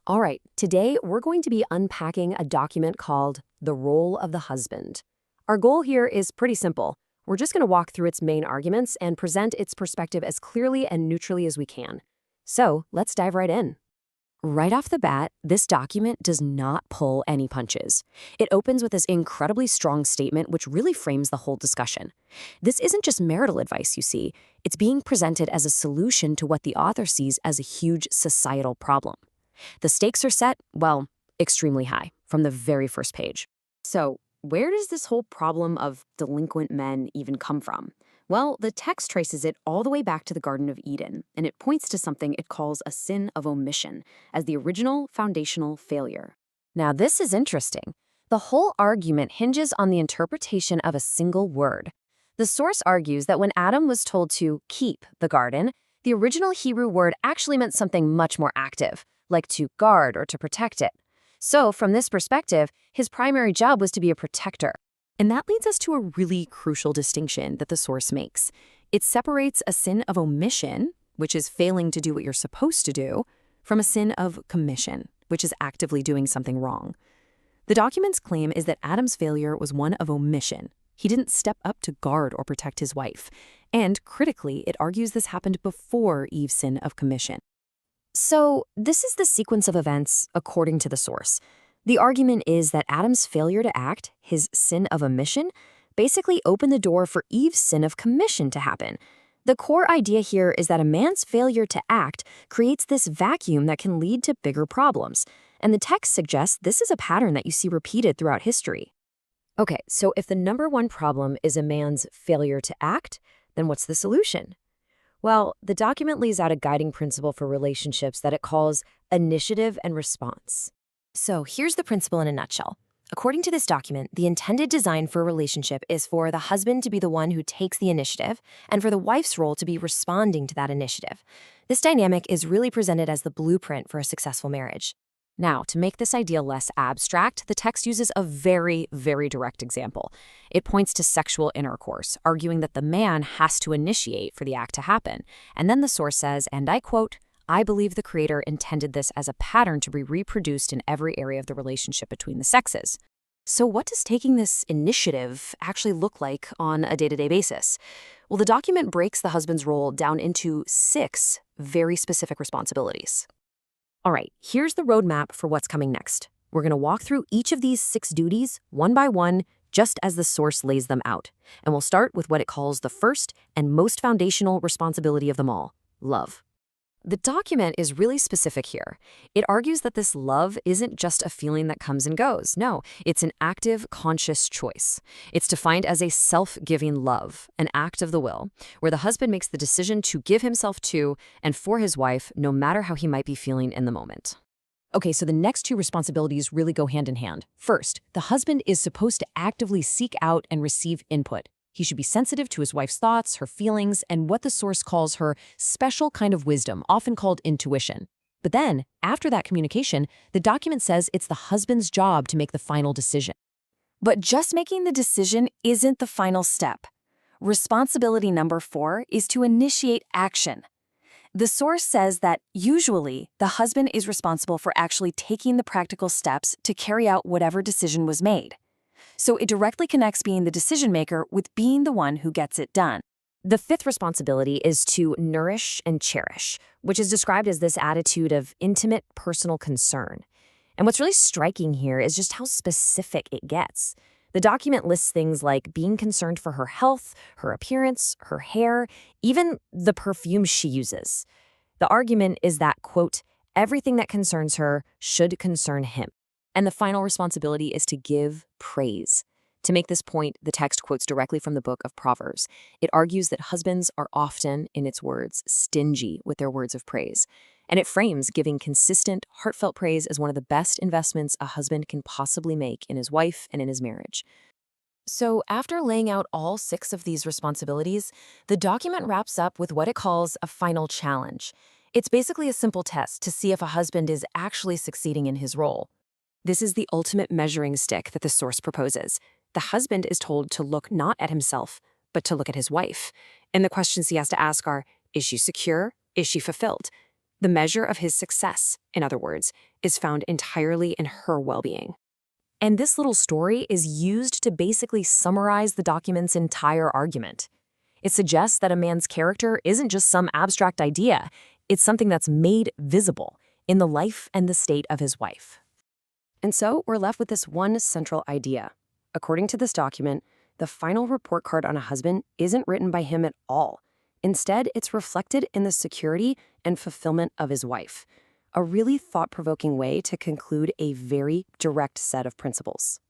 All right, today we're going to be unpacking a document called The Role of the Husband. Our goal here is pretty simple. We're just going to walk through its main arguments and present its perspective as clearly and neutrally as we can. So let's dive right in. Right off the bat, this document does not pull any punches. It opens with this incredibly strong statement which really frames the whole discussion. This isn't just marital advice, you see. It's being presented as a solution to what the author sees as a huge societal problem. The stakes are set, well, extremely high from the very first page. So, where does this whole problem of delinquent men even come from? Well, the text traces it all the way back to the Garden of Eden, and it points to something it calls a sin of omission as the original foundational failure. Now, this is interesting. The whole argument hinges on the interpretation of a single word. The source argues that when Adam was told to keep the garden, the original Hebrew word actually meant something much more active, like to guard or to protect it. So, from this perspective, his primary job was to be a protector. And that leads us to a really crucial distinction that the source makes. It separates a sin of omission, which is failing to do what you're supposed to do, from a sin of commission, which is actively doing something wrong. The document's claim is that Adam's failure was one of omission. He didn't step up to guard or protect his wife. And critically, it argues this happened before Eve's sin of commission. So, this is the sequence of events according to the source. The argument is that Adam's failure to act, his sin of omission, basically opened the door for Eve's sin of commission to happen. The core idea here is that a man's failure to act creates this vacuum that can lead to bigger problems. And the text suggests this is a pattern that you see repeated throughout history. Okay, so if the number one problem is a man's failure to act, then what's the solution? Well, the document lays out a guiding principle for relationships that it calls initiative and response. So here's the principle in a nutshell. According to this document, the intended design for a relationship is for the husband to be the one who takes the initiative and for the wife's role to be responding to that initiative. This dynamic is really presented as the blueprint for a successful marriage. Now, to make this idea less abstract, the text uses a very, very direct example. It points to sexual intercourse, arguing that the man has to initiate for the act to happen. And then the source says, and I quote, "I believe the creator intended this as a pattern to be reproduced in every area of the relationship between the sexes." So what does taking this initiative actually look like on a day-to-day basis? Well, the document breaks the husband's role down into 6 very specific responsibilities. All right, here's the roadmap for what's coming next. We're going to walk through each of these 6 duties one by one, just as the source lays them out. And we'll start with what it calls the first and most foundational responsibility of them all, love. The document is really specific here. It argues that this love isn't just a feeling that comes and goes. No, it's an active, conscious choice. It's defined as a self-giving love, an act of the will, where the husband makes the decision to give himself to and for his wife, no matter how he might be feeling in the moment. Okay, so the next 2 responsibilities really go hand in hand. First, the husband is supposed to actively seek out and receive input. He should be sensitive to his wife's thoughts, her feelings, and what the source calls her special kind of wisdom, often called intuition. But then, after that communication, the document says it's the husband's job to make the final decision. But just making the decision isn't the final step. Responsibility number 4 is to initiate action. The source says that usually the husband is responsible for actually taking the practical steps to carry out whatever decision was made. So it directly connects being the decision maker with being the one who gets it done. The 5th responsibility is to nourish and cherish, which is described as this attitude of intimate personal concern. And what's really striking here is just how specific it gets. The document lists things like being concerned for her health, her appearance, her hair, even the perfume she uses. The argument is that, quote, everything that concerns her should concern him. And the final responsibility is to give praise. To make this point, the text quotes directly from the book of Proverbs. It argues that husbands are often, in its words, stingy with their words of praise. And it frames giving consistent, heartfelt praise as one of the best investments a husband can possibly make in his wife and in his marriage. So after laying out all 6 of these responsibilities, the document wraps up with what it calls a final challenge. It's basically a simple test to see if a husband is actually succeeding in his role. This is the ultimate measuring stick that the source proposes. The husband is told to look not at himself, but to look at his wife. And the questions he has to ask are, is she secure? Is she fulfilled? The measure of his success, in other words, is found entirely in her well-being. And this little story is used to basically summarize the document's entire argument. It suggests that a man's character isn't just some abstract idea, it's something that's made visible in the life and the state of his wife. And so we're left with this one central idea. According to this document, the final report card on a husband isn't written by him at all. Instead, it's reflected in the security and fulfillment of his wife. A really thought-provoking way to conclude a very direct set of principles.